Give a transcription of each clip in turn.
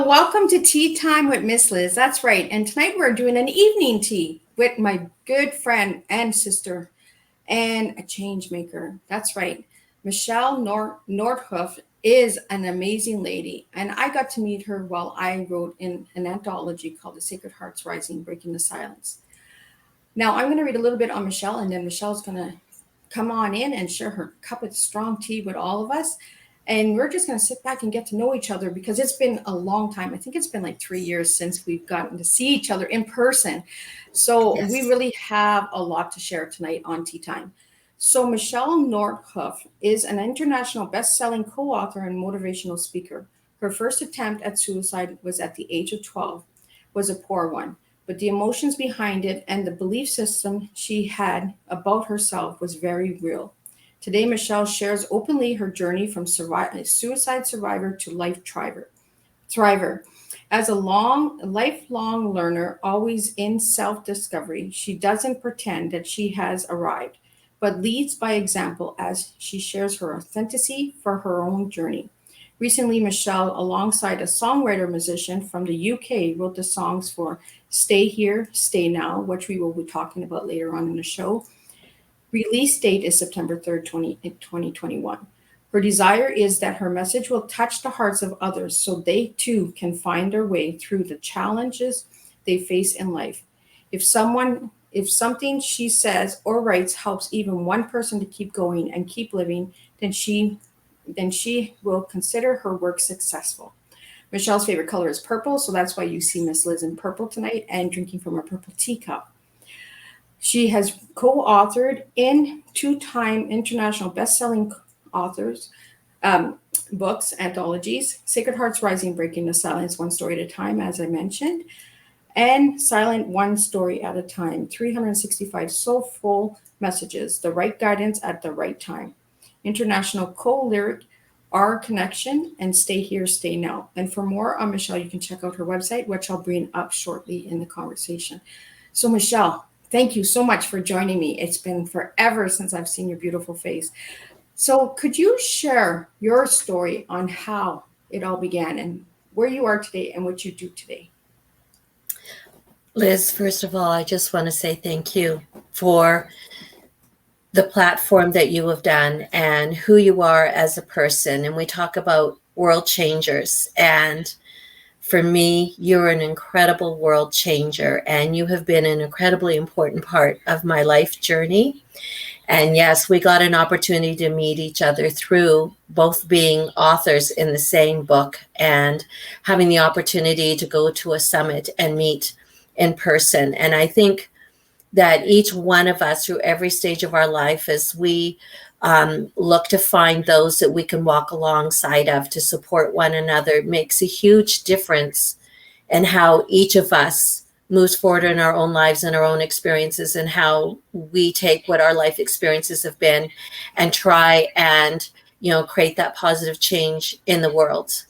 welcome to Tea Time with Miss Liz. That's right. And tonight we're doing an evening tea with my good friend and sister and a change maker. That's right. Michele Noordhof is an amazing lady. And I got to meet her while I wrote in an anthology called The Sacred Hearts Rising, Breaking the Silence. Now I'm going to read a little bit on Michele, and then Michelle's going to come on in and share her cup of strong tea with all of us. And we're just going to sit back and get to know each other because it's been a long time. I think it's been like 3 years since we've gotten to see each other in person. So Yes. we really have a lot to share tonight on Tea Time. So Michele Noordhof is an international best-selling co-author and motivational speaker. Her first attempt at suicide was at the age of 12, was a poor one. But the emotions behind it and the belief system she had about herself was very real. Today, Michele shares openly her journey from suicide survivor to life thriver. As a lifelong learner, always in self-discovery, she doesn't pretend that she has arrived, but leads by example as she shares her authenticity for her own journey. Recently, Michele, alongside a songwriter musician from the UK, wrote the songs for Stay Here, Stay Now, which we will be talking about later on in the show. Release date is September 3rd, 2021. Her desire is that her message will touch the hearts of others so they too can find their way through the challenges they face in life. If something she says or writes helps even one person to keep going and keep living, then she will consider her work successful. Michelle's favorite color is purple, so that's why you see Miss Liz in purple tonight and drinking from a purple teacup. She has co-authored in two-time international best-selling authors books, anthologies, Sacred Hearts Rising, Breaking the Silence, One Story at a Time, as I mentioned, and Silent, One Story at a Time, 365 soulful messages, the right guidance at the right time. International co-lyric, Our Connection, and Stay Here, Stay Now. And for more on Michele, you can check out her website, which I'll bring up shortly in the conversation. So Michele, thank you so much for joining me. It's been forever since I've seen your beautiful face. So could you share your story on how it all began and where you are today and what you do today? Liz, first of all, I just want to say thank you for the platform that you have done and who you are as a person. And we talk about world changers. And for me, you're an incredible world changer, and you have been an incredibly important part of my life journey. And yes, we got an opportunity to meet each other through both being authors in the same book and having the opportunity to go to a summit and meet in person. And I think that each one of us through every stage of our life, as we look to find those that we can walk alongside of to support one another, makes a huge difference in how each of us moves forward in our own lives and our own experiences, and how we take what our life experiences have been and try and, create that positive change in the world.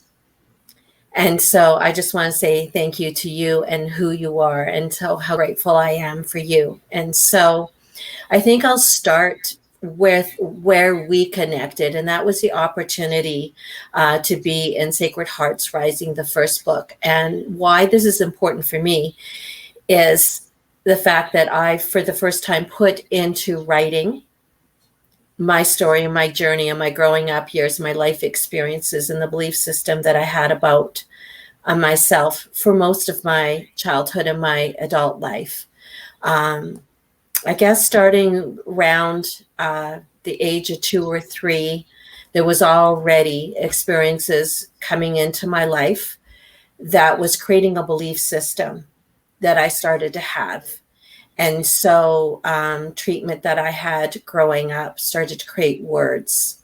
And so I just want to say thank you to you and who you are, and so how grateful I am for you. And so I think I'll start with where we connected, and that was the opportunity to be in Sacred Hearts Rising, the first book. And why this is important for me is the fact that I, for the first time, put into writing my story and my journey and my growing up years, my life experiences, and the belief system that I had about myself for most of my childhood and my adult life. I guess starting around the age of 2 or 3, there was already experiences coming into my life that was creating a belief system that I started to have. And so treatment that I had growing up started to create words.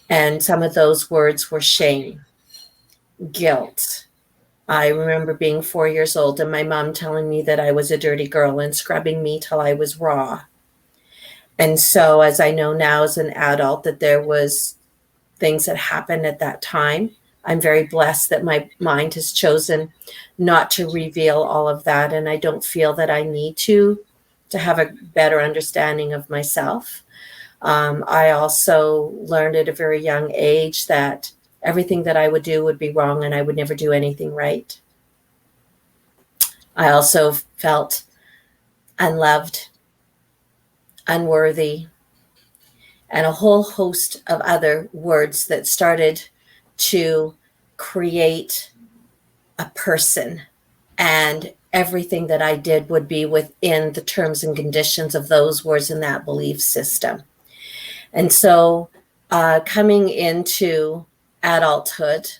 And some of those words were shame, guilt. I remember being 4 years old and my mom telling me that I was a dirty girl and scrubbing me till I was raw. And so as I know now as an adult that there was things that happened at that time, I'm very blessed that my mind has chosen not to reveal all of that. And I don't feel that I need to have a better understanding of myself. I also learned at a very young age that everything that I would do would be wrong and I would never do anything right. I also felt unloved, unworthy, and a whole host of other words that started to create a person. And everything that I did would be within the terms and conditions of those words in that belief system. And so coming into adulthood,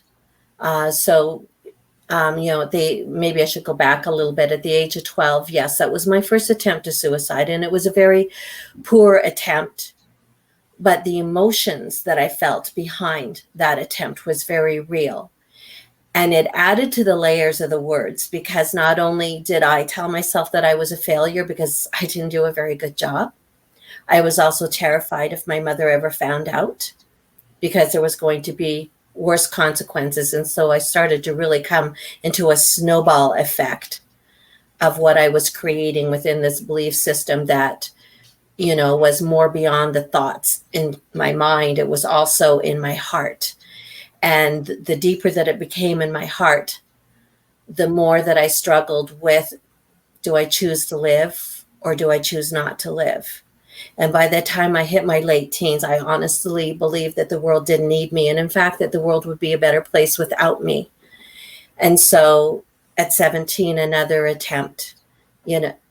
maybe I should go back a little bit. At the age of 12, yes, that was my first attempt to suicide. And it was a very poor attempt. But the emotions that I felt behind that attempt was very real. And it added to the layers of the words, because not only did I tell myself that I was a failure because I didn't do a very good job, I was also terrified if my mother ever found out, because there was going to be worse consequences. And so I started to really come into a snowball effect of what I was creating within this belief system that, was more beyond the thoughts in my mind. It was also in my heart. And the deeper that it became in my heart, the more that I struggled with, do I choose to live or do I choose not to live? And by the time I hit my late teens, I honestly believed that the world didn't need me. And in fact, that the world would be a better place without me. And so at 17, another attempt.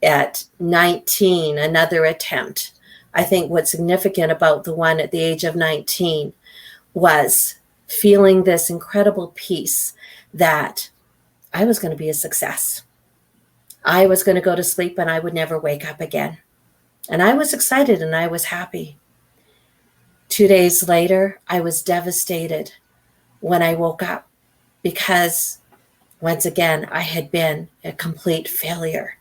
At 19, another attempt. I think what's significant about the one at the age of 19 was feeling this incredible peace that I was going to be a success. I was going to go to sleep and I would never wake up again. And I was excited and I was happy. 2 days later, I was devastated when I woke up, because once again, I had been a complete failure.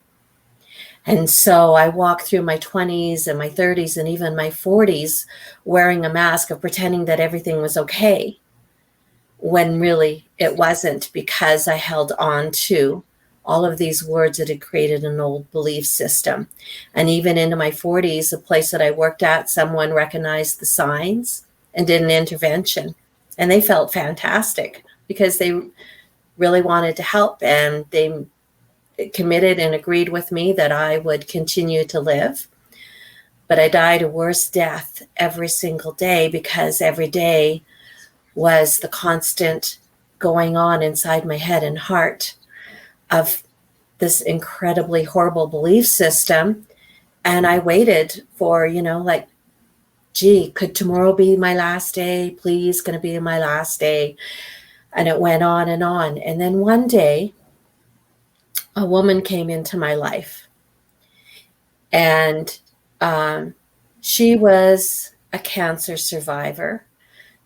And so I walked through my 20s and my 30s and even my 40s wearing a mask of pretending that everything was okay, when really it wasn't, because I held on to all of these words that had created an old belief system. And even into my 40s, the place that I worked at, someone recognized the signs and did an intervention. And they felt fantastic because they really wanted to help, and they committed and agreed with me that I would continue to live. But I died a worse death every single day, because every day was the constant going on inside my head and heart of this incredibly horrible belief system. And I waited for, gee, could tomorrow be my last day? Please, going to be my last day. And it went on and on. And then one day, a woman came into my life, and she was a cancer survivor.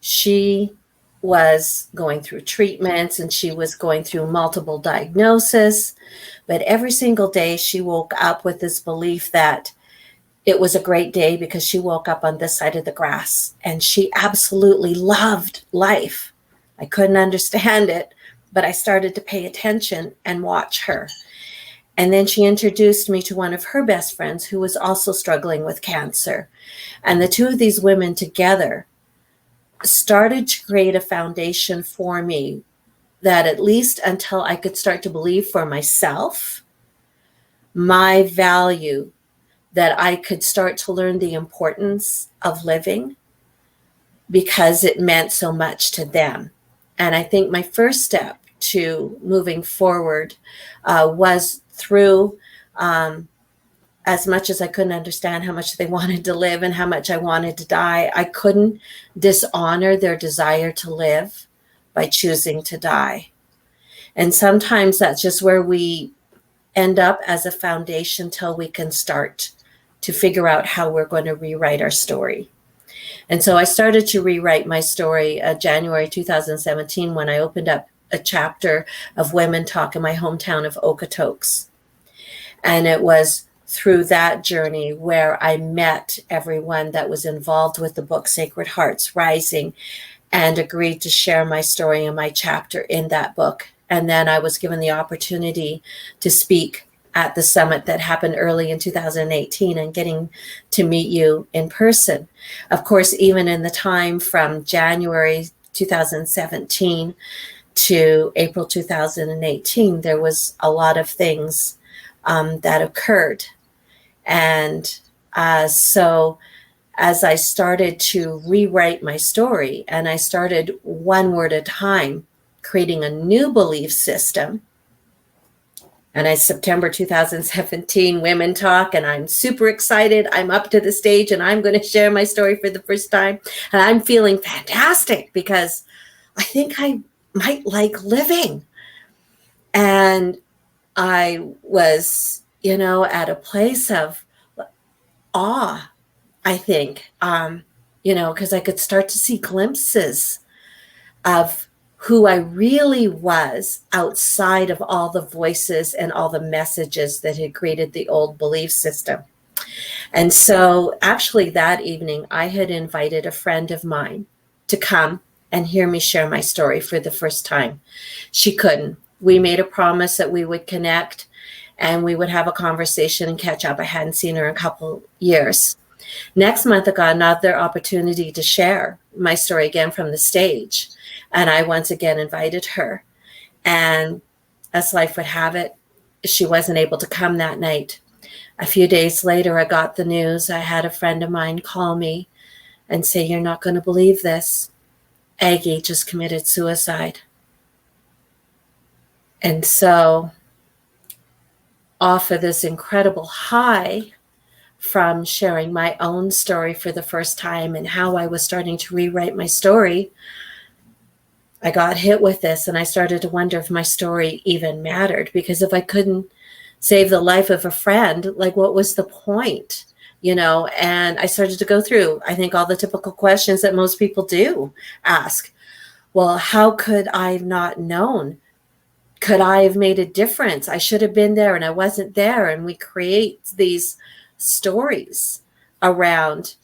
She was going through treatments and she was going through multiple diagnoses, but every single day she woke up with this belief that it was a great day because she woke up on this side of the grass, and she absolutely loved life. I couldn't understand it, but I started to pay attention and watch her. And then she introduced me to one of her best friends who was also struggling with cancer. And the two of these women together started to create a foundation for me that, at least until I could start to believe for myself, my value, that I could start to learn the importance of living, because it meant so much to them. And I think my first step to moving forward was through, as much as I couldn't understand how much they wanted to live and how much I wanted to die, I couldn't dishonor their desire to live by choosing to die. And sometimes that's just where we end up as a foundation till we can start to figure out how we're going to rewrite our story. And so I started to rewrite my story January 2017, when I opened up a chapter of Women Talk in my hometown of Okotoks. And it was through that journey where I met everyone that was involved with the book Sacred Hearts Rising, and agreed to share my story and my chapter in that book. And then I was given the opportunity to speak at the summit that happened early in 2018, and getting to meet you in person. Of course, even in the time from January 2017 to April 2018, there was a lot of things that occurred. And so as I started to rewrite my story, and I started one word at a time, creating a new belief system. And it's September 2017, Women Talk, and I'm super excited. I'm up to the stage and I'm going to share my story for the first time. And I'm feeling fantastic because I think I might like living. And I was, at a place of awe, I think, because I could start to see glimpses of who I really was outside of all the voices and all the messages that had created the old belief system. And so actually that evening, I had invited a friend of mine to come and hear me share my story for the first time. She couldn't. We made a promise that we would connect and we would have a conversation and catch up. I hadn't seen her in a couple years. Next month, I got another opportunity to share my story again from the stage. And I once again invited her. And as life would have it, she wasn't able to come that night. A few days later, I got the news. I had a friend of mine call me and say, "You're not going to believe this. Aggie just committed suicide." And so off of this incredible high from sharing my own story for the first time and how I was starting to rewrite my story, I got hit with this and I started to wonder if my story even mattered, because if I couldn't save the life of a friend, like what was the point? And I started to go through, I think, all the typical questions that most people do ask. Well, how could I have not known? Could I have made a difference? I should have been there and I wasn't there. And we create these stories around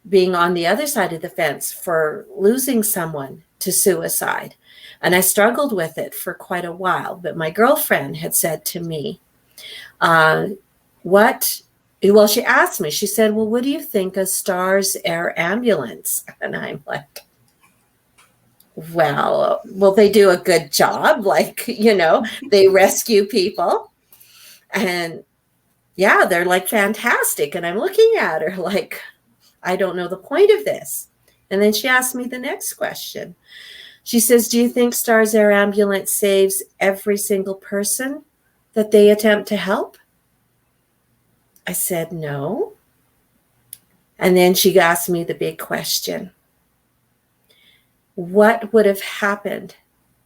being on the other side of the fence for losing someone to suicide. And I struggled with it for quite a while. But my girlfriend had said to me, she asked me, she said, "Well, what do you think of Stars Air Ambulance?" And I'm like, well, they do a good job. They rescue people. And yeah, they're like fantastic. And I'm looking at her like, I don't know the point of this. And then she asked me the next question. She says, "Do you think Stars Air Ambulance saves every single person that they attempt to help?" I said, "No." And then she asked me the big question. What would have happened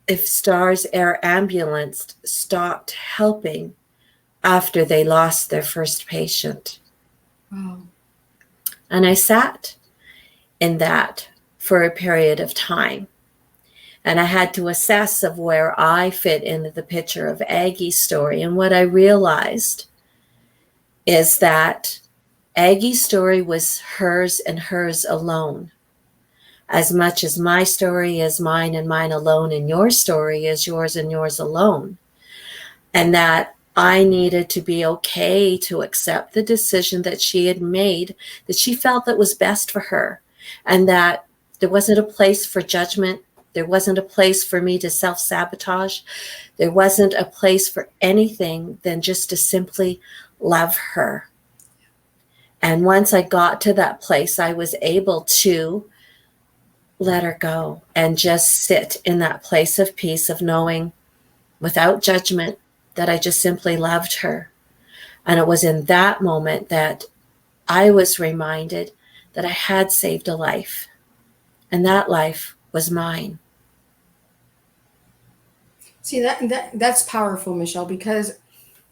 if Stars Air Ambulance stopped helping after they lost their first patient? Wow. And I sat in that for a period of time. And I had to assess of where I fit into the picture of Aggie's story. And what I realized is that Aggie's story was hers and hers alone. As much as my story is mine and mine alone, and your story is yours and yours alone. And that I needed to be okay to accept the decision that she had made, that she felt that was best for her. And that there wasn't a place for judgment. There wasn't a place for me to self-sabotage. There wasn't a place for anything than just to simply love her. And once I got to that place, I was able to let her go and just sit in that place of peace, of knowing without judgment that I just simply loved her. And it was in that moment that I was reminded that I had saved a life, and that life was mine. See, that's powerful, Michele, because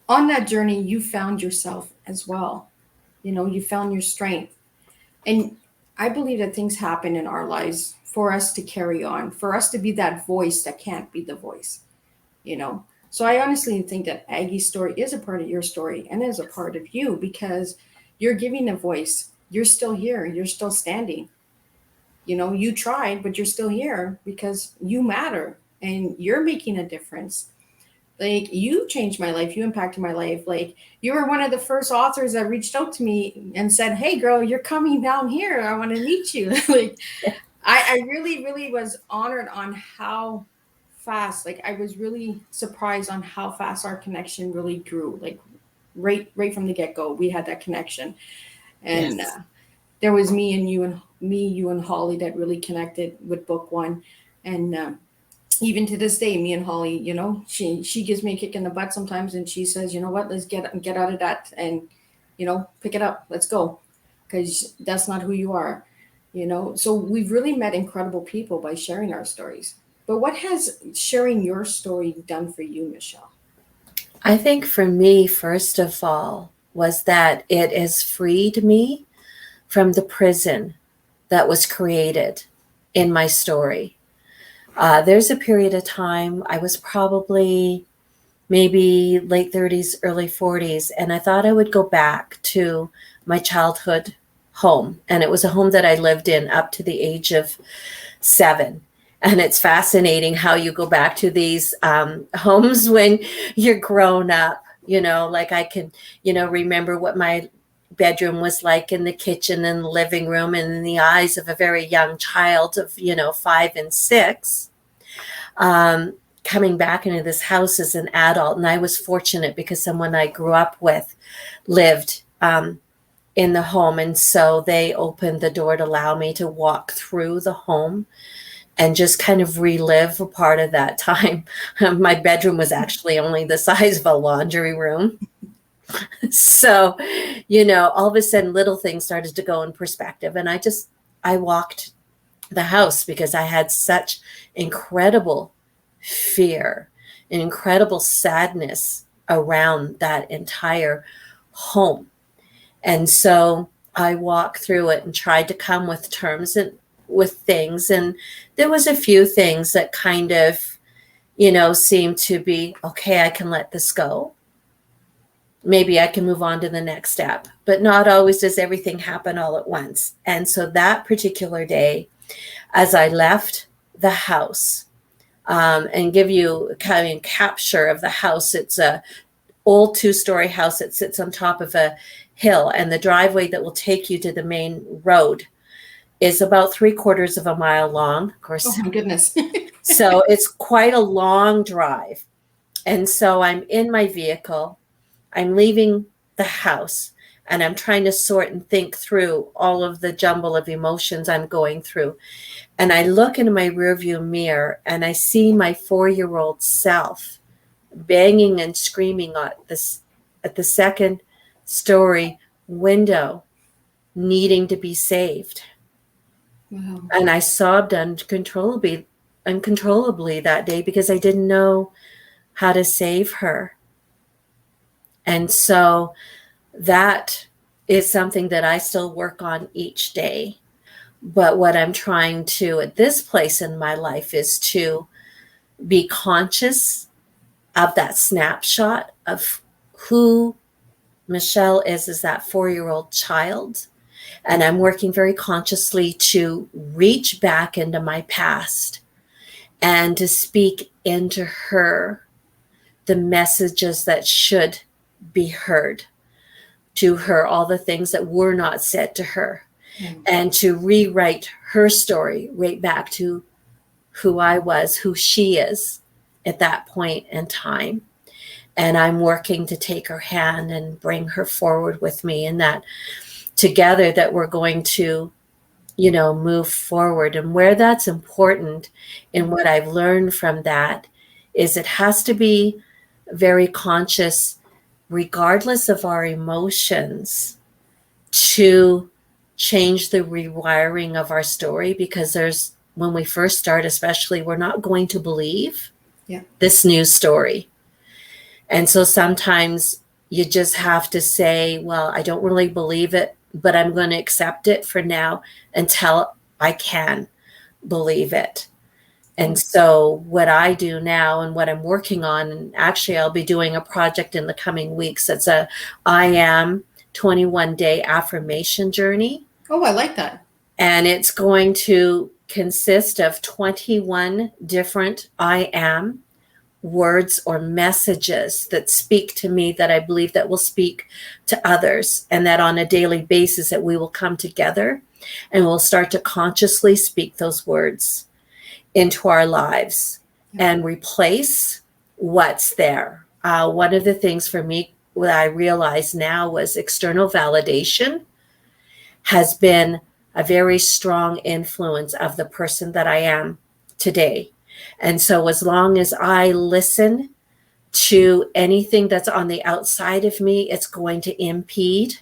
on that journey, you found yourself as well. You found your strength. And I believe that things happen in our lives for us to carry on, for us to be that voice that can't be the voice. So I honestly think that Aggie's story is a part of your story and is a part of you, because you're giving a voice. You're still here. You're still standing. You tried, but you're still here because you matter and you're making a difference. Like, you changed my life. You impacted my life. Like, you were one of the first authors that reached out to me and said, "Hey girl, you're coming down here. I want to meet you." Like, I really, really was honored on how fast, like I was really surprised on how fast our connection really grew. Like right from the get-go, we had that connection. And Yes. there was you and Holly that really connected with book one. And even to this day, me and Holly, she gives me a kick in the butt sometimes, and she says, you know what, let's get out of that and pick it up, let's go, because that's not who you are. So we've really met incredible people by sharing our stories. But what has sharing your story done for you, Michele? I think for me, first of all, was that it has freed me from the prison that was created in my story. There's a period of time, I was probably maybe late 30s, early 40s, and I thought I would go back to my childhood home. And it was a home that I lived in up to the age of 7. And it's fascinating how you go back to these homes when you're grown up. Like I can, remember what my bedroom was like in the kitchen and the living room, and in the eyes of a very young child of, 5 and 6, coming back into this house as an adult. And I was fortunate because someone I grew up with lived in the home. And so they opened the door to allow me to walk through the home and just kind of relive a part of that time. My bedroom was actually only the size of a laundry room. So, all of a sudden little things started to go in perspective. And I walked the house because I had such incredible fear and incredible sadness around that entire home. And so I walked through it and tried to come with terms and with things. And there was a few things that kind of, seemed to be, okay, I can let this go. Maybe I can move on to the next step, but not always does everything happen all at once. And so that particular day, as I left the house, and give you kind of a capture of the house, it's a old 2-story house that sits on top of a hill, and the driveway that will take you to the main road is about 3/4 of a mile long, of course. Oh my goodness. So it's quite a long drive. And so I'm in my vehicle, I'm leaving the house, and I'm trying to sort and think through all of the jumble of emotions I'm going through. And I look into my rearview mirror and I see my 4-year-old self banging and screaming at the second story window, needing to be saved. Wow. And I sobbed uncontrollably that day because I didn't know how to save her. And so that is something that I still work on each day. But what I'm trying to, at this place in my life, is to be conscious of that snapshot of who Michele is as that 4-year-old child. And I'm working very consciously to reach back into my past and to speak into her the messages that should be heard to her, all the things that were not said to her, and to rewrite her story right back to who I was, who she is at that point in time. And I'm working to take her hand and bring her forward with me, and that together that we're going to, move forward. And where that's important, and what I've learned from that, is it has to be very conscious, regardless of our emotions, to change the rewiring of our story, because when we first start, especially, we're not going to believe this new story. And so sometimes you just have to say, well, I don't really believe it, but I'm going to accept it for now until I can believe it. And so what I do now and what I'm working on, and actually I'll be doing a project in the coming weeks, it's a I Am 21-day affirmation journey. Oh, I like that. And it's going to consist of 21 different I am words or messages that speak to me, that I believe that will speak to others, and that on a daily basis that we will come together And we'll start to consciously speak those words into our lives and replace what's there. One of the things for me, what I realize now, was external validation has been a very strong influence of the person that I am today. And so as long as I listen to anything that's on the outside of me, it's going to impede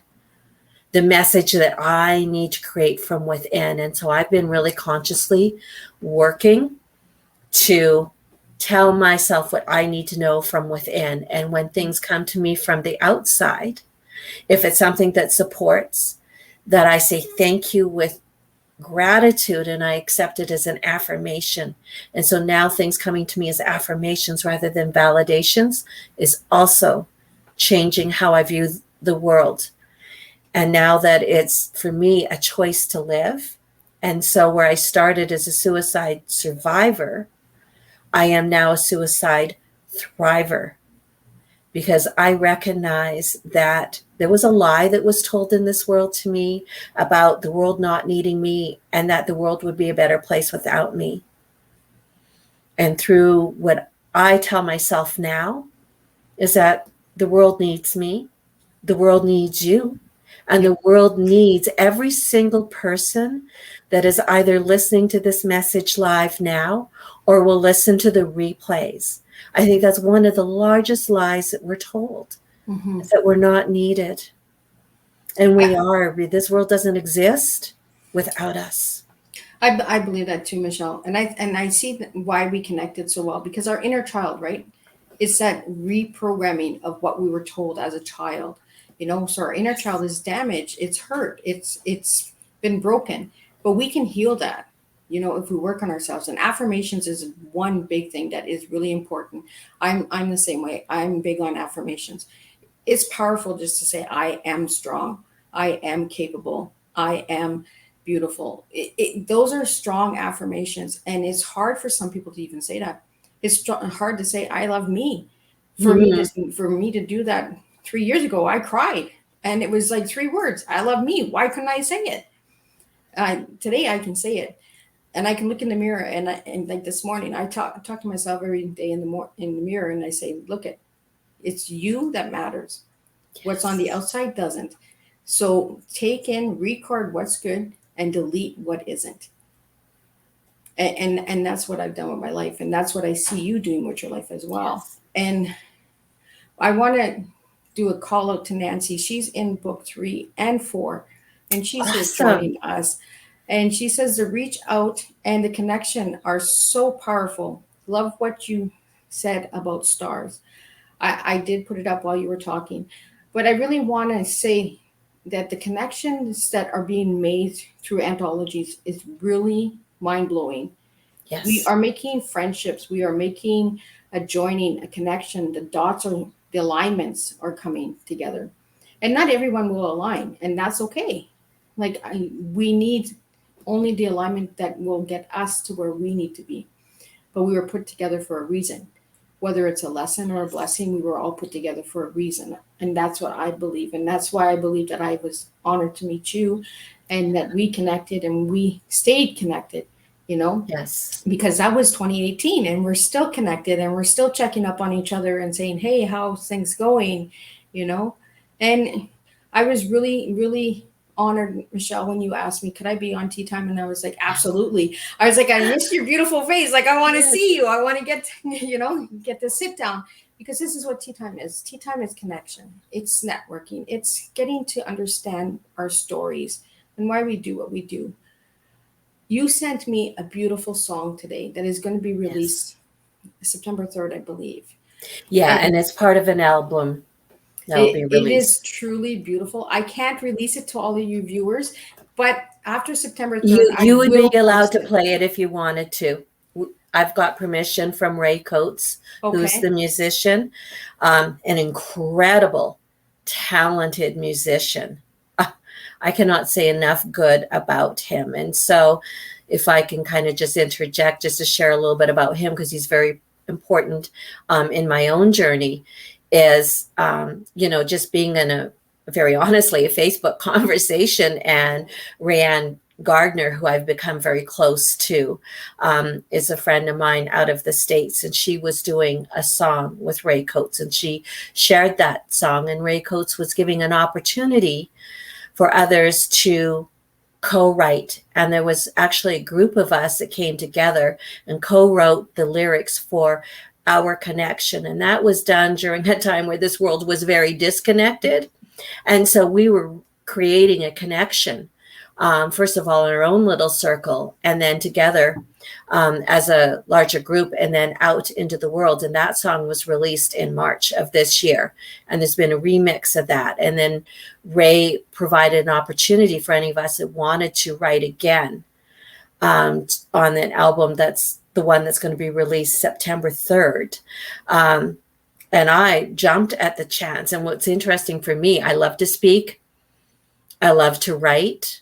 the message that I need to create from within. And so I've been really consciously working to tell myself what I need to know from within. And when things come to me from the outside, if it's something that supports, that I say thank you with gratitude and I accept it as an affirmation. And so now things coming to me as affirmations rather than validations is also changing how I view the world. And now that it's, for me, a choice to live. And so where I started as a suicide survivor, I am now a suicide thriver, because I recognize that there was a lie that was told in this world to me about the world not needing me and that the world would be a better place without me. And through what I tell myself now is that the world needs me, the world needs you, and the world needs every single person that is either listening to this message live now or will listen to the replays. I think that's one of the largest lies that we're told, is that we're not needed. And we are. This world doesn't exist without us. I believe that too, Michelle. And I see why we connected so well, because our inner child, right? It's that reprogramming of what we were told as a child. So our inner child is damaged, it's hurt, it's been broken, but we can heal that, if we work on ourselves. And affirmations is one big thing that is really important. I'm the same way. I'm big on affirmations. It's powerful just to say, I am strong, I am capable, I am beautiful. Those are strong affirmations, and it's hard for some people to even say that. It's hard to say, I love me. For me to do that 3 years ago, I cried, and it was like 3 words. I love me. Why couldn't I say it? Today I can say it, and I can look in the mirror, and like this morning, I talk to myself every day in the mirror, and I say, look, it's you that matters. What's on the outside doesn't. So take in, record what's good, and delete what isn't. And that's what I've done with my life, and that's what I see you doing with your life as well. Yes. And I want to do a call out to Nancy. She's in book 3 and 4, and she's here joining us. And she says the reach out and the connection are so powerful. Love what you said about stars. I did put it up while you were talking, but I really want to say that the connections that are being made through anthologies is really mind-blowing. Yes. We are making friendships. We are making a joining, a connection. The dots are, the alignments are coming together, and not everyone will align, and that's okay. We need only the alignment that will get us to where we need to be. But we were put together for a reason. Whether it's a lesson or a blessing, we were all put together for a reason. And that's what I believe. And that's why I believe that I was honored to meet you, and that we connected and we stayed connected, Yes. Because that was 2018, and we're still connected, and we're still checking up on each other and saying, hey, how's things going, And I was really, really honored, Michelle, when you asked me, could I be on Teatime? And I was like, absolutely. I was like, I miss your beautiful face. I want to see you. I want to get to sit down, because this is what Teatime is. Teatime is connection. It's networking. It's getting to understand our stories and why we do what we do. You sent me a beautiful song today that is going to be released September 3rd, I believe. Yeah, and it's part of an album. It is truly beautiful. I can't release it to all of you viewers, but after September 3rd, you would be allowed to play it if you wanted to. I've got permission from Ray Coates, who's the musician, an incredible, talented musician. I cannot say enough good about him. And so if I can kind of just interject, just to share a little bit about him, because he's very important in my own journey, is, just being in very honestly, a Facebook conversation, and Rayanne Gardner, who I've become very close to, is a friend of mine out of the States, and she was doing a song with Ray Coates, and she shared that song, and Ray Coates was giving an opportunity for others to co-write. And there was actually a group of us that came together and co-wrote the lyrics for Our Connection. And that was done during a time where this world was very disconnected. And so we were creating a connection, first of all, in our own little circle, and then together as a larger group, and then out into the world. And that song was released in March of this year. And there's been a remix of that. And then Ray provided an opportunity for any of us that wanted to write again on an album that's the one that's going to be released September 3rd. And I jumped at the chance. And what's interesting for me, I love to speak. I love to write.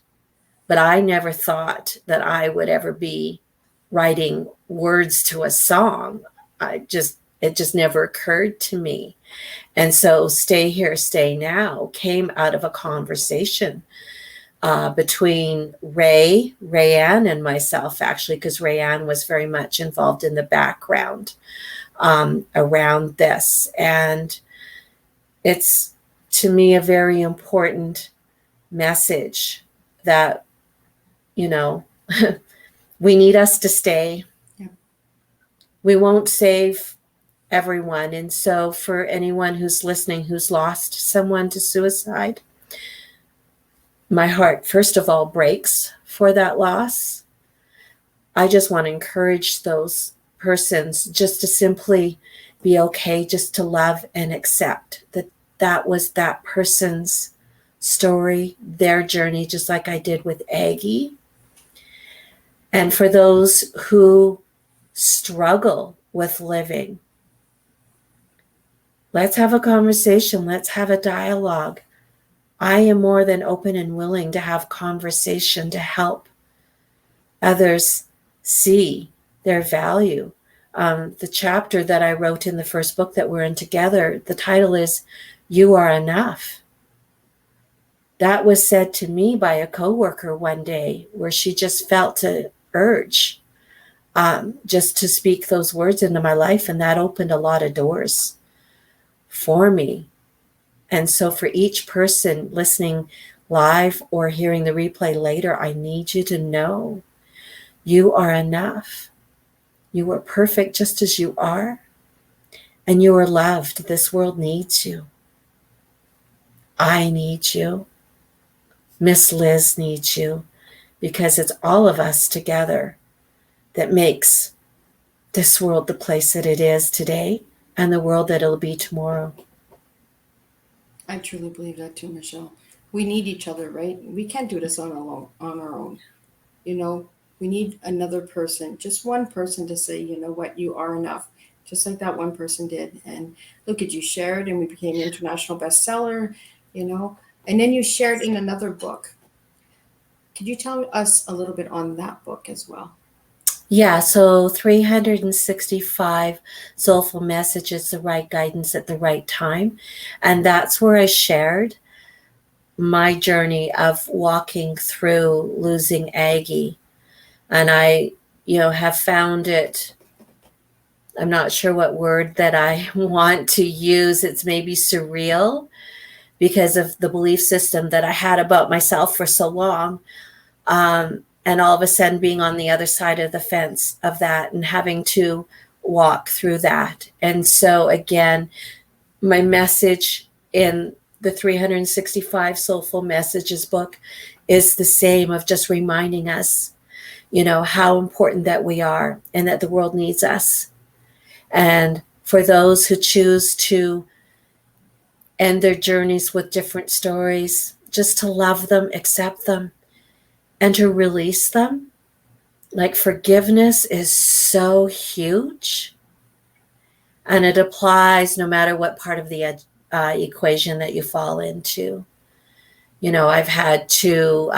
But I never thought that I would ever be writing words to a song. It just never occurred to me. And so Stay Here, Stay Now came out of a conversation between Rayanne, and myself, actually, because Rayanne was very much involved in the background around this. And it's, to me, a very important message that, you know, we need us to stay. Yeah. We won't save everyone. And so for anyone who's listening, who's lost someone to suicide, my heart, first of all, breaks for that loss. I just want to encourage those persons just to simply be okay, just to love and accept that that was that person's story, their journey, just like I did with Aggie. And for those who struggle with living, let's have a conversation. Let's have a dialogue. I am more than open and willing to have conversation to help others see their value. The chapter that I wrote in the first book that we're in together, the title is You Are Enough. That was said to me by a coworker one day, where she just felt an urge just to speak those words into my life. And that opened a lot of doors for me. And so for each person listening live or hearing the replay later, I need you to know you are enough. You are perfect just as you are. And you are loved. This world needs you. I need you. Miss Liz needs you, because it's all of us together that makes this world the place that it is today and the world that it'll be tomorrow. I truly believe that too, Michelle. We need each other, right? We can't do this on our own. You know, we need another person, just one person to say, you know what, you are enough, just like that one person did. And look at you, shared, and we became an international bestseller, you know, and then you shared in another book. Could you tell us a little bit on that book as well? Yeah, so 365 soulful messages, the right guidance at the right time. And that's where I shared my journey of walking through losing Aggie. And I, have found it, I'm not sure what word that I want to use. It's maybe surreal because of the belief system that I had about myself for so long. And all of a sudden being on the other side of the fence of that and having to walk through that. And so again, my message in the 365 Soulful Messages book is the same, of just reminding us, how important that we are and that the world needs us. And for those who choose to end their journeys with different stories, just to love them, accept them, and to release them. Like, forgiveness is so huge. And it applies no matter what part of the equation that you fall into. I've had to,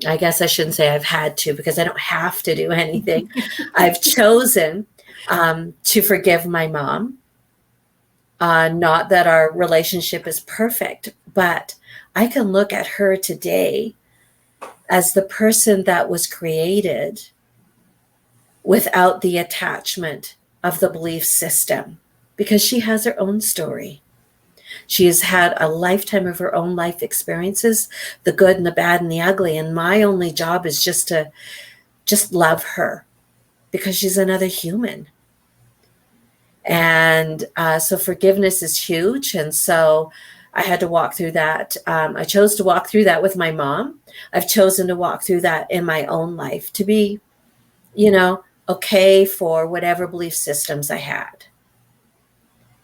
I guess I shouldn't say I've had to, because I don't have to do anything. I've chosen to forgive my mom. Not that our relationship is perfect, but I can look at her today as the person that was created without the attachment of the belief system, because she has her own story. She has had a lifetime of her own life experiences, the good and the bad and the ugly. And my only job is just to love her because she's another human. And so forgiveness is huge. And so I had to walk through that. I chose to walk through that with my mom. I've chosen to walk through that in my own life to be, okay for whatever belief systems I had,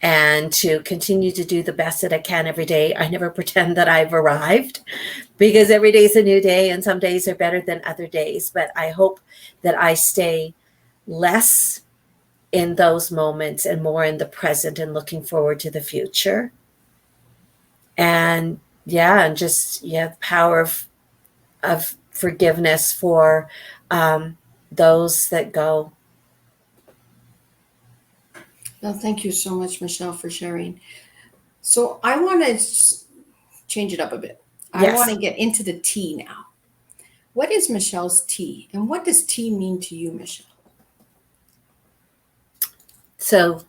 and to continue to do the best that I can every day. I never pretend that I've arrived, because every day is a new day and some days are better than other days. But I hope that I stay less in those moments and more in the present and looking forward to the future. And the power of forgiveness for those that go. Well, thank you so much, Michele, for sharing. So I want to change it up a bit. I Yes. want to get into the tea now. What is Michele's tea, and what does tea mean to you, Michele? So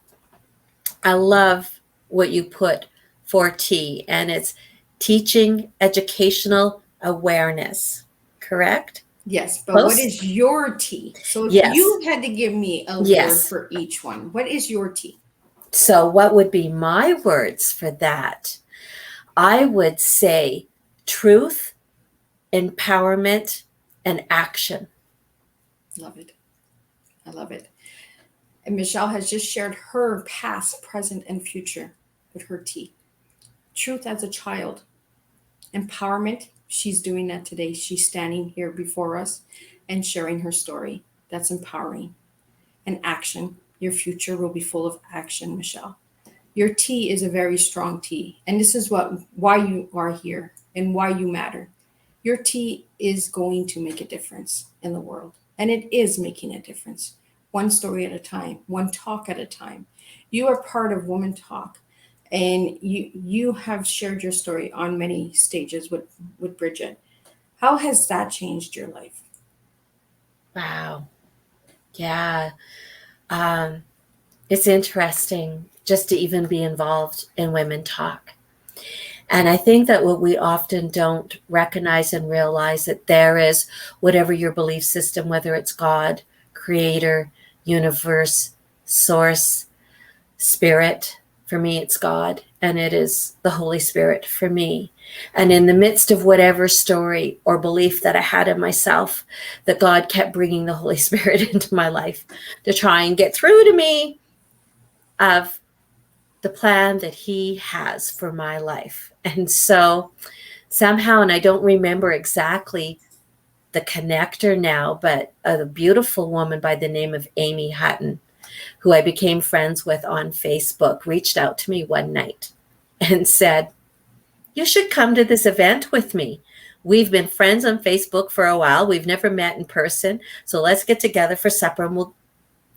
I love what you put for T, and it's teaching educational awareness, correct? Yes, but what Close? is your tea? So if Yes. you had to give me a word Yes. for each one, what is your tea? So what would be my words for that? I would say truth, empowerment, and action. Love it. I love it. And Michele has just shared her past, present, and future with her tea. Truth as a child, empowerment. She's doing that today. She's standing here before us and sharing her story. That's empowering. And action. Your future will be full of action, Michele. Your tea is a very strong tea. And this is why you are here and why you matter. Your tea is going to make a difference in the world. And it is making a difference. One story at a time, one talk at a time. You are part of Woman Talk. And you have shared your story on many stages with Bridget. How has that changed your life? Wow. Yeah. It's interesting just to even be involved in Women Talk. And I think that what we often don't recognize and realize that there is, whatever your belief system, whether it's God, creator, universe, source, spirit. For me, it's God, and it is the Holy Spirit for me. And in the midst of whatever story or belief that I had in myself, that God kept bringing the Holy Spirit into my life to try and get through to me of the plan that he has for my life. And so somehow, and I don't remember exactly the connector now, but a beautiful woman by the name of Amy Hutton, who I became friends with on Facebook, reached out to me one night and said, "You should come to this event with me. We've been friends on Facebook for a while. We've never met in person. So let's get together for supper and we'll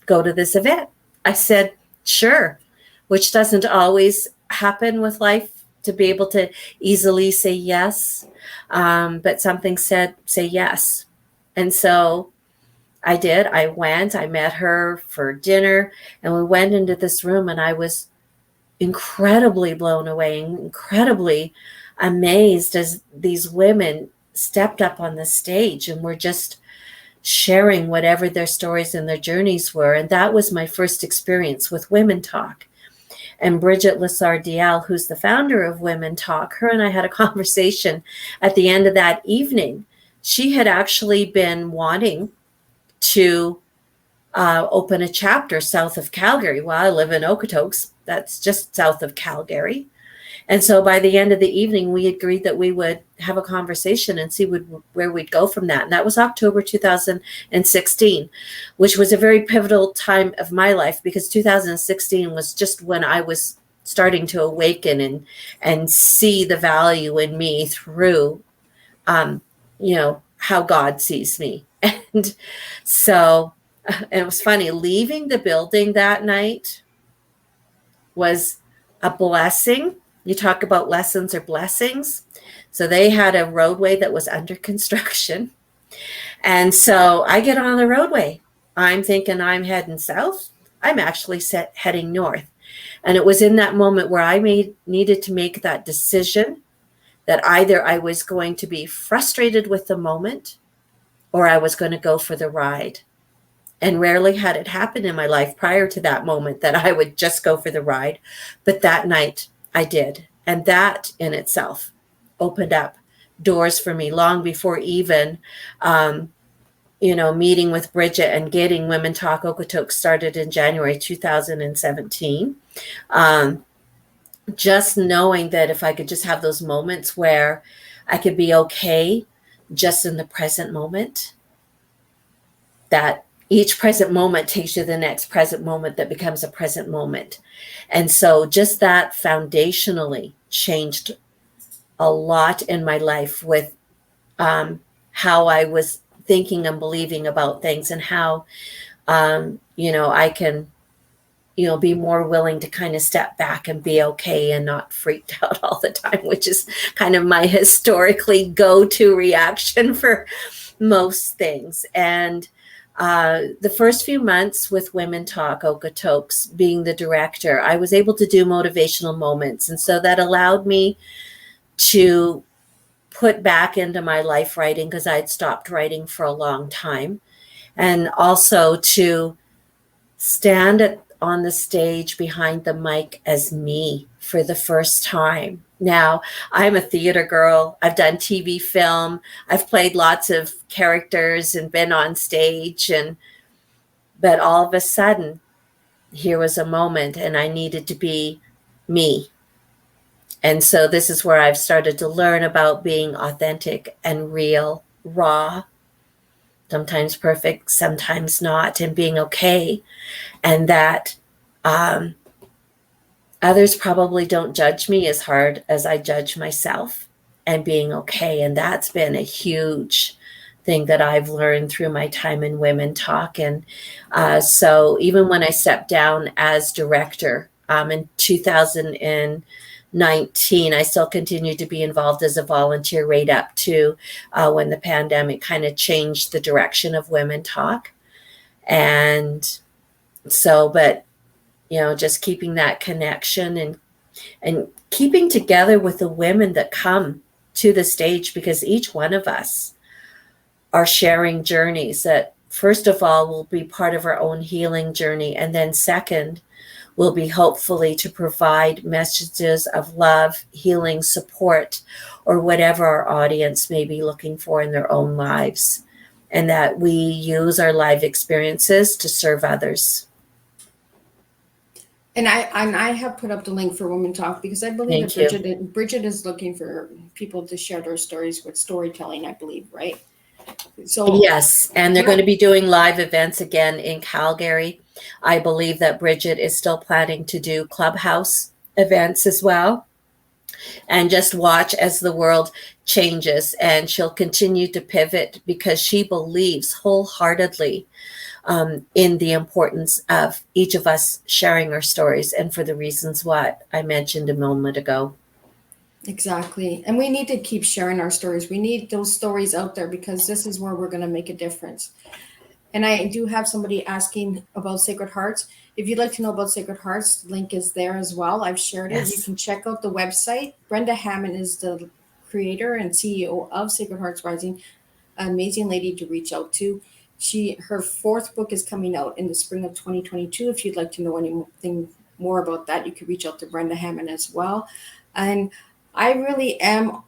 go to this event." I said, "Sure," which doesn't always happen with life, to be able to easily say yes. But something said, say yes. And so I did. I went, I met her for dinner, and we went into this room, and I was incredibly blown away, incredibly amazed as these women stepped up on the stage and were just sharing whatever their stories and their journeys were. And that was my first experience with Women Talk. And Bridget Lessard-Dial, who's the founder of Women Talk, her and I had a conversation at the end of that evening. She had actually been wanting to open a chapter south of Calgary. Well, I live in Okotoks. That's just south of Calgary. And so by the end of the evening, we agreed that we would have a conversation and see where we'd go from that. And that was October 2016, which was a very pivotal time of my life, because 2016 was just when I was starting to awaken and see the value in me through, how God sees me. And so, and it was funny, leaving the building that night was a blessing, You talk about lessons or blessings. So they had a roadway that was under construction. And so I get on the roadway. I'm thinking I'm heading south. I'm actually heading north. And it was in that moment where I needed to make that decision that either I was going to be frustrated with the moment or I was going to go for the ride. And rarely had it happened in my life prior to that moment that I would just go for the ride. But that night I did. And that in itself opened up doors for me long before even, meeting with Bridget and getting Women Talk Okotoks started in January 2017. Just knowing that if I could just have those moments where I could be okay just in the present moment, that each present moment takes you to the next present moment that becomes a present moment. And so just that foundationally changed a lot in my life with how I was thinking and believing about things, and how, I can, be more willing to kind of step back and be okay and not freaked out all the time, which is kind of my historically go-to reaction for most things. And the first few months with Women Talk Okotoks, being the director, I was able to do motivational moments. And so that allowed me to put back into my life writing, because I'd stopped writing for a long time. And also to stand on the stage behind the mic as me for the first time. Now, I'm a theater girl. I've done TV, film. I've played lots of characters and been on stage. But all of a sudden, here was a moment and I needed to be me. And so this is where I've started to learn about being authentic and real, raw, sometimes perfect, sometimes not, and being okay. And that others probably don't judge me as hard as I judge myself, and being okay. And that's been a huge thing that I've learned through my time in Women Talk. And so even when I stepped down as director in 2019, I still continued to be involved as a volunteer right up to when the pandemic kind of changed the direction of Women Talk. And so, but just keeping that connection and keeping together with the women that come to the stage, because each one of us are sharing journeys that, first of all, will be part of our own healing journey. And then second, will be hopefully to provide messages of love, healing, support, or whatever our audience may be looking for in their own lives. And that we use our life experiences to serve others. And I have put up the link for Women Talk because I believe that Bridget is looking for people to share their stories with storytelling, I believe, right? So yes, and they're going to be doing live events again in Calgary. I believe that Bridget is still planning to do clubhouse events as well. And just watch as the world changes, and she'll continue to pivot because she believes wholeheartedly in the importance of each of us sharing our stories, and for the reasons what I mentioned a moment ago. Exactly. And we need to keep sharing our stories. We need those stories out there because this is where we're going to make a difference. And I do have somebody asking about Sacred Hearts. If you'd like to know about Sacred Hearts, the link is there as well. I've shared it. You can check out the website. Brenda Hammond is the creator and CEO of Sacred Hearts Rising. An amazing lady to reach out to. Her fourth book is coming out in the spring of 2022. If you'd like to know anything more about that, you could reach out to Brenda Hammond as well. And I really am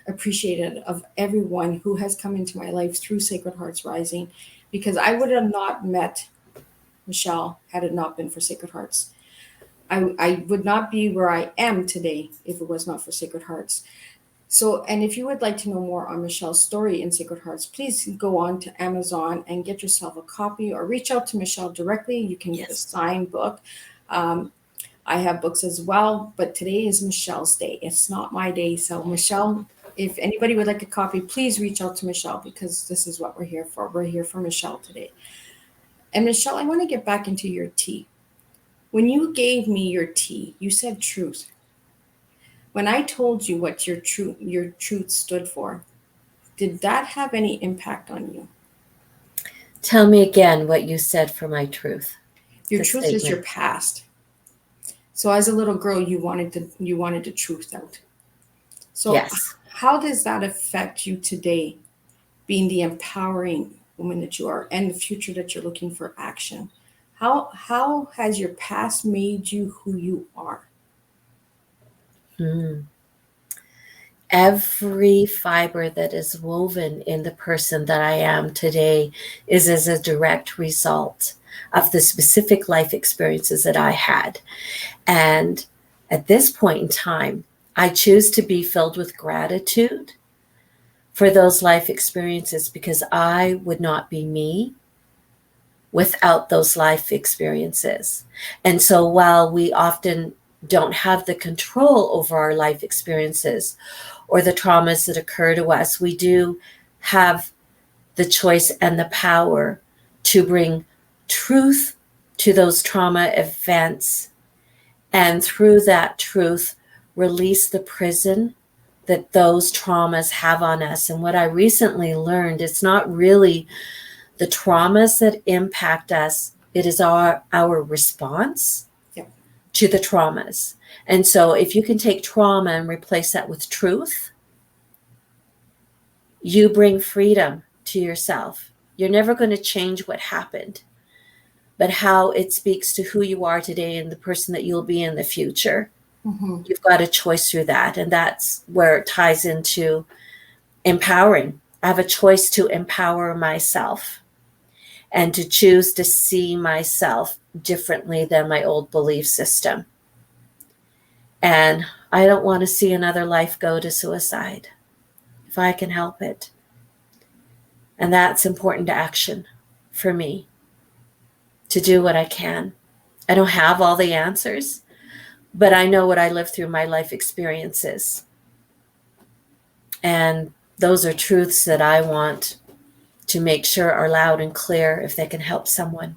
appreciative of everyone who has come into my life through Sacred Hearts Rising, because I would have not met Michele had it not been for Sacred Hearts. I would not be where I am today if it was not for Sacred Hearts. So, and if you would like to know more on Michele's story in Sacred Hearts, please go on to Amazon and get yourself a copy, or reach out to Michele directly. You can get a signed book. I have books as well, but today is Michele's day. It's not my day. So Michele, if anybody would like a copy, please reach out to Michele, because this is what we're here for. We're here for Michele today. And Michele, I want to get back into your tea. When you gave me your tea, you said truth. When I told you what your truth stood for, did that have any impact on you? Tell me again what you said for my truth. Your The truth is your statement. past. So as a little girl, you wanted the truth out. So Yes. how does that affect you today, being the empowering woman that you are and the future that you're looking for action? How has your past made you who you are? Hmm. Every fiber that is woven in the person that I am today is as a direct result of the specific life experiences that I had. And at this point in time, I choose to be filled with gratitude for those life experiences because I would not be me without those life experiences. And so while we often don't have the control over our life experiences or the traumas that occur to us, we do have the choice and the power to bring truth to those trauma events, and through that truth, release the prison that those traumas have on us. And what I recently learned, it's not really the traumas that impact us, it is our response Yeah. to the traumas. And so if you can take trauma and replace that with truth, you bring freedom to yourself. You're never going to change what happened, but how it speaks to who you are today and the person that you'll be in the future. Mm-hmm. You've got a choice through that. And that's where it ties into empowering. I have a choice to empower myself and to choose to see myself differently than my old belief system. And I don't want to see another life go to suicide if I can help it. And that's important to action for me, to do what I can. I don't have all the answers, but I know what I lived through, my life experiences. And those are truths that I want to make sure are loud and clear if they can help someone.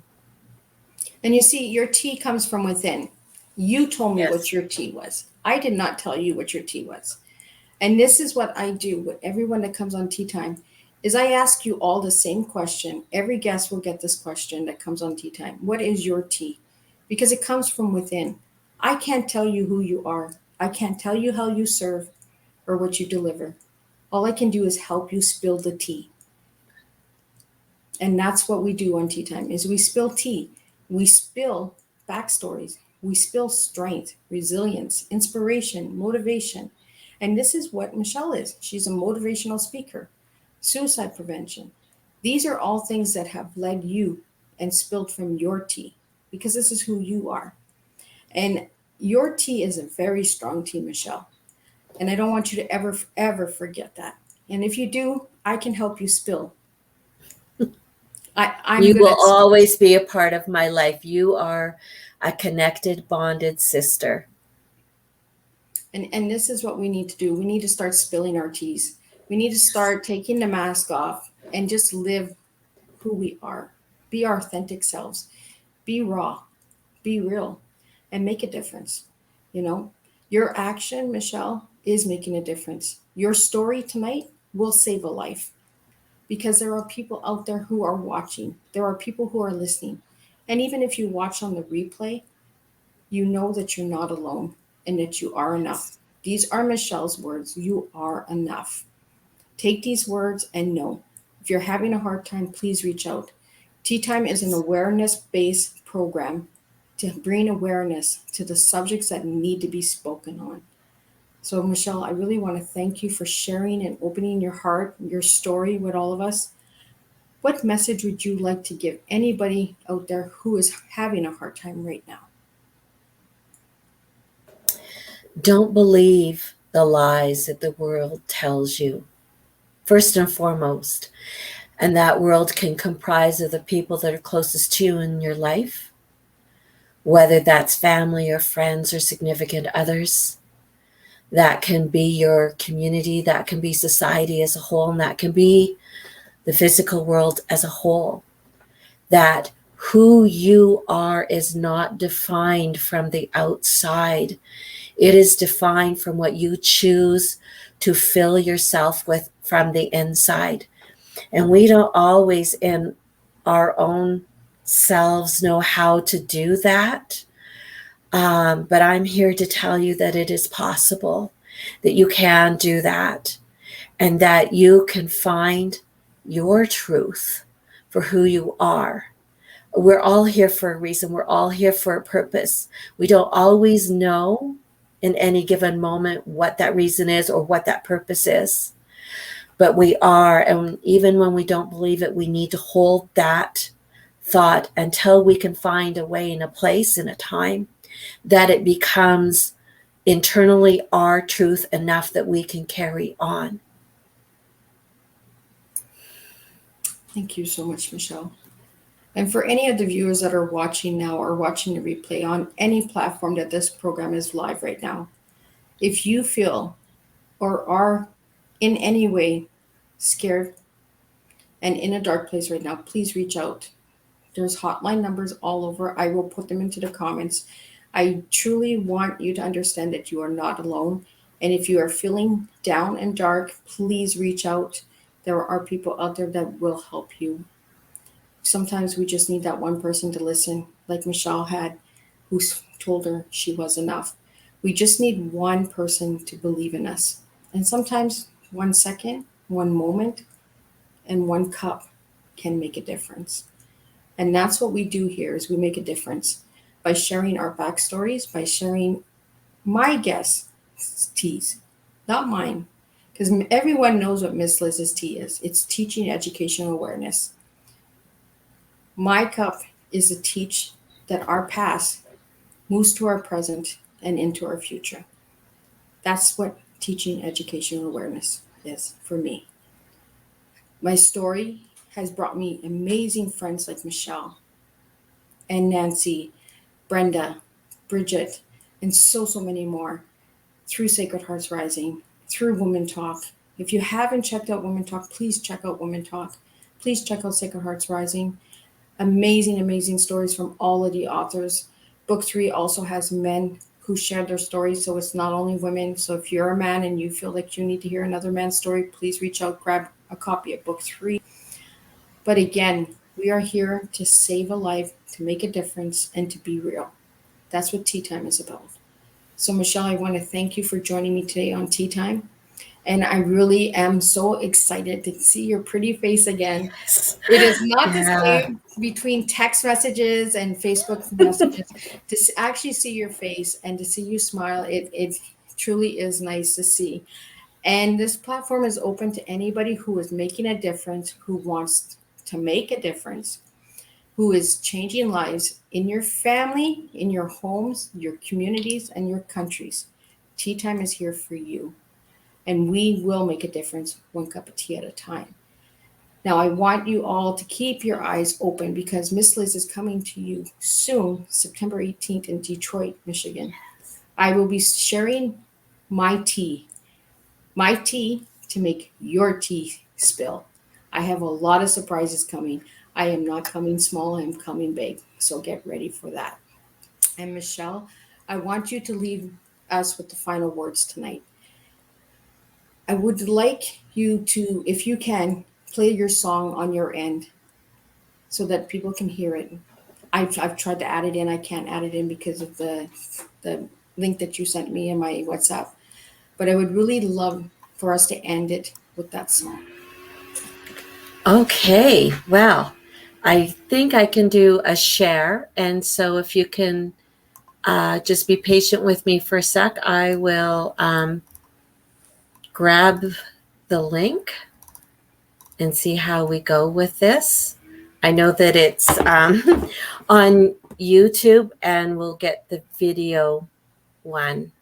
And you see, your tea comes from within. You told me what Yes. your tea was. I did not tell you what your tea was. And this is what I do with everyone that comes on Tea Time is I ask you all the same question. Every guest will get this question that comes on Tea Time. What is your tea? Because it comes from within. I can't tell you who you are. I can't tell you how you serve or what you deliver. All I can do is help you spill the tea. And that's what we do on Tea Time is we spill tea. We spill backstories. We spill strength, resilience, inspiration, motivation. And this is what Michelle is. She's a motivational speaker, suicide prevention. These are all things that have led you and spilled from your tea because this is who you are. And your tea is a very strong tea, Michelle. And I don't want you to ever forget that. And if you do, I can help you spill. I'm You good will at always be a part of my life. You are a connected, bonded sister. and this is what we need to do. We need to start spilling our teas. We need to start taking the mask off and just live who we are. Be our authentic selves. Be raw. Be real and make a difference. You know, your action, Michelle, is making a difference. Your story tonight will save a life because there are people out there who are watching. There are people who are listening. And even if you watch on the replay, you know that you're not alone and that you are enough. These are Michelle's words. You are enough. Take these words and know. If you're having a hard time, please reach out. Tea Time is an awareness based program to bring awareness to the subjects that need to be spoken on. So, Michelle, I really want to thank you for sharing and opening your heart, your story with all of us. What message would you like to give anybody out there who is having a hard time right now? Don't believe the lies that the world tells you, first and foremost. And that world can comprise of the people that are closest to you in your life, whether that's family or friends or significant others. That can be your community, that can be society as a whole, and that can be the physical world as a whole. That who you are is not defined from the outside. It is defined from what you choose to fill yourself with from the inside. And we don't always in our own selves know how to do that. But I'm here to tell you that it is possible, that you can do that, and that you can find your truth for who you are. We're all here for a reason. We're all here for a purpose. We don't always know in any given moment what that reason is or what that purpose is. But we are, and even when we don't believe it, we need to hold that thought until we can find a way and a place and a time that it becomes internally our truth enough that we can carry on. Thank you so much, Michele. And for any of the viewers that are watching now or watching the replay on any platform that this program is live right now, if you feel or are in any way scared and in a dark place right now, please reach out. There's hotline numbers all over. I will put them into the comments. I truly want you to understand that you are not alone. And if you are feeling down and dark, please reach out. There are people out there that will help you. Sometimes we just need that one person to listen, like Michele had, who told her she was enough. We just need one person to believe in us. And sometimes 1 second, one moment, and one cup can make a difference. And that's what we do here is we make a difference by sharing our backstories, by sharing my guests' teas, not mine. Because everyone knows what Miss Liz's tea is. It's teaching educational awareness. My cup is to teach that our past moves to our present and into our future. That's what teaching educational awareness is for me. My story has brought me amazing friends like Michele and Nancy, Brenda, Bridget, and so many more through Sacred Hearts Rising, through Women Talk. If you haven't checked out Women Talk, please check out Women Talk. Please check out Sacred Hearts Rising. Amazing stories from all of the authors. Book 3 also has men who share their stories, so it's not only women. So if you're a man and you feel like you need to hear another man's story, please reach out, grab a copy of Book 3. But again, we are here to save a life, to make a difference, and to be real. That's what Teatime is about. So Michele, I want to thank you for joining me today on Teatime. And I really am so excited to see your pretty face again. Yes. It is not the Yeah. same between text messages and Facebook messages. To actually see your face and to see you smile, it truly is nice to see. And this platform is open to anybody who is making a difference, who wants to make a difference, who is changing lives in your family, in your homes, your communities, and your countries. Teatime is here for you. And we will make a difference one cup of tea at a time. Now, I want you all to keep your eyes open because Miss Liz is coming to you soon, September 18th in Detroit, Michigan. I will be sharing my tea to make your tea spill. I have a lot of surprises coming. I am not coming small, I'm coming big. So get ready for that. And Michele, I want you to leave us with the final words tonight. I would like you to, if you can, play your song on your end so that people can hear it. I've tried to add it in. I can't add it in because of the link that you sent me in my WhatsApp. But I would really love for us to end it with that song. Okay. Well, I think I can do a share. And so if you can just be patient with me for a sec, I will grab the link and see how we go with this. I know that it's on YouTube and we'll get the video one.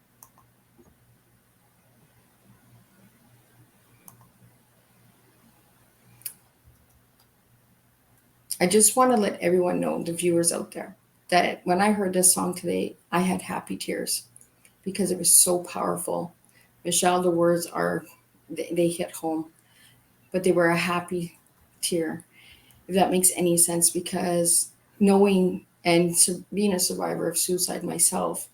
I just want to let everyone know, the viewers out there, that when I heard this song today, I had happy tears because it was so powerful. Michele, the words are, they hit home, but they were a happy tear, if that makes any sense, because knowing and being a survivor of suicide myself,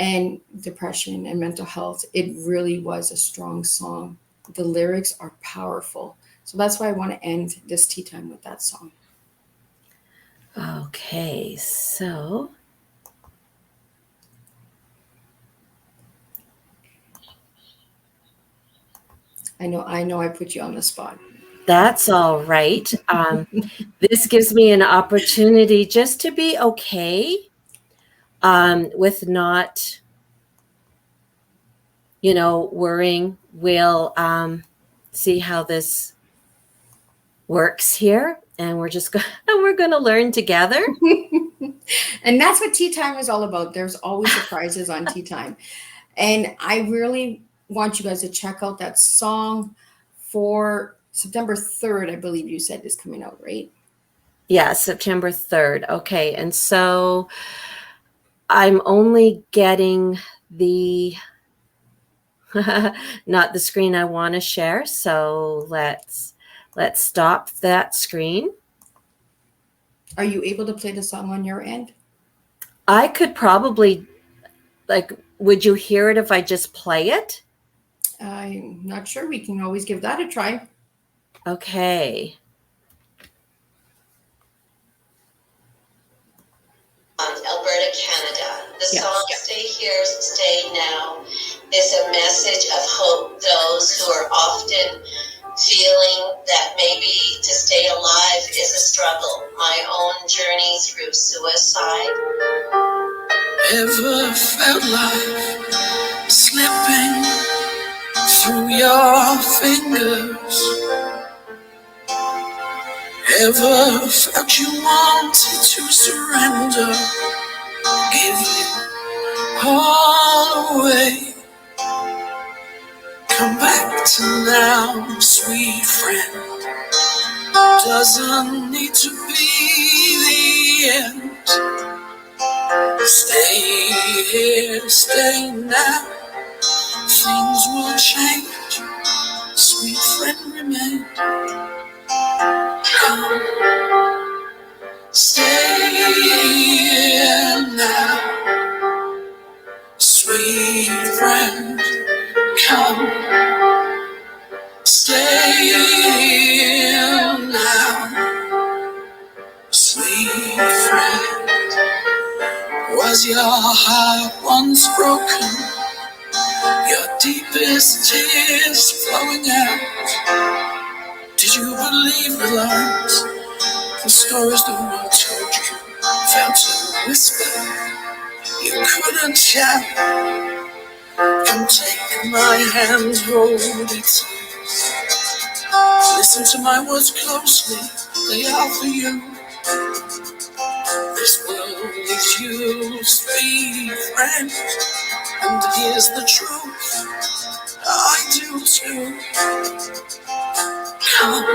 and depression and mental health. It really was a strong song. The lyrics are powerful. So that's why I want to end this tea time with that song. Okay, so I know I put you on the spot. that's all right. This gives me an opportunity just to be okay with not, worrying. We'll see how this works here, and we're going to learn together. And that's what tea time is all about. There's always surprises on tea time. And I really want you guys to check out that song for September 3rd, I believe you said is coming out, right? Yeah, September 3rd. Okay, and so I'm only getting the not the screen I want to share. So let's stop that screen. Are you able to play the song on your end? I could probably, would you hear it if I just play it? I'm not sure. We can always give that a try. Okay. Alberta, Canada. The Yeah. song Stay Here, Stay Now is a message of hope. Those who are often feeling that maybe to stay alive is a struggle. My own journey through suicide. Ever felt like slipping through your fingers? Ever felt you wanted to surrender? Give it all away. Come back to now, sweet friend. Doesn't need to be the end. Stay here, stay now. Things will change. Sweet friend, remain. Come, stay here now. Sweet friend, come. Stay here now. Sweet friend. Was your heart once broken? Your deepest tears flowing out? Did you believe the lies, the stories the world told you? Felt to whisper, you couldn't shout. Come take my hand, hold it. Listen to my words closely, they are for you. This world needs you, sweet friend. And here's the truth, I do too. Come,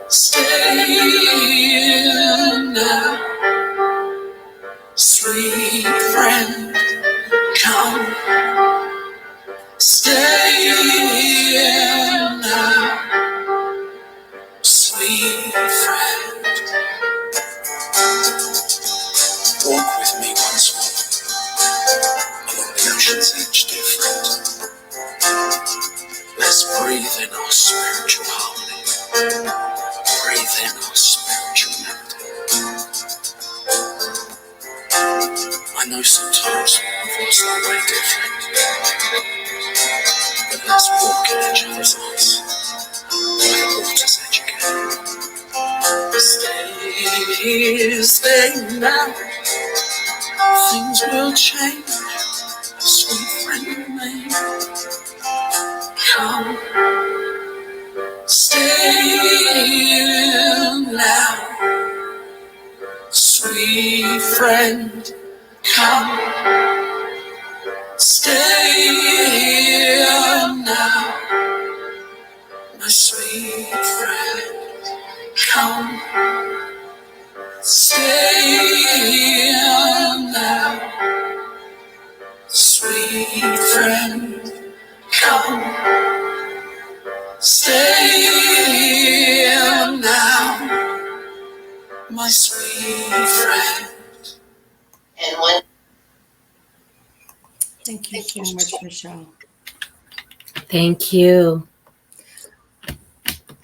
stay here now. Sweet friend, come. Stay here now. Sweet friend. Walk with me once more along the ocean's edge, dear friend. Let's breathe in our spiritual harmony. Breathe in our spiritual melody. I know sometimes we've lost our way, dear friend, but let's walk in each other's eyes by the water's edge again. Stay here, stay now. Things will change. Sweet friend, remain. Come, stay here now. Sweet friend, come. Stay here now. My sweet friend, come. Stay here now. Sweet friend, come. Stay here now, my sweet friend. And when Thank you so much, Michelle. Thank you.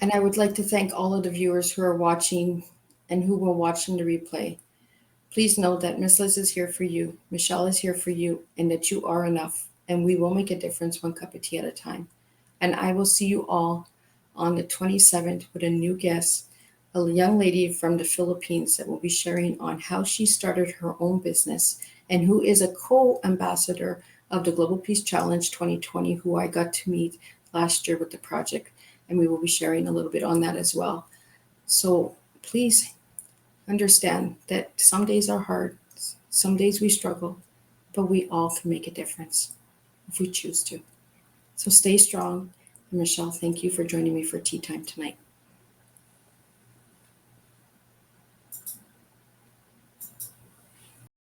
And I would like to thank all of the viewers who are watching and who will watch in the replay. Please know that Miss Liz is here for you, Michelle is here for you, and that you are enough. And we will make a difference one cup of tea at a time. And I will see you all on the 27th with a new guest, a young lady from the Philippines that will be sharing on how she started her own business and who is a co-ambassador of the Global Peace Challenge 2020, who I got to meet last year with the project. And we will be sharing a little bit on that as well. So please understand that some days are hard, some days we struggle, but we all can make a difference if we choose to. So stay strong. And Michelle, thank you for joining me for tea time tonight.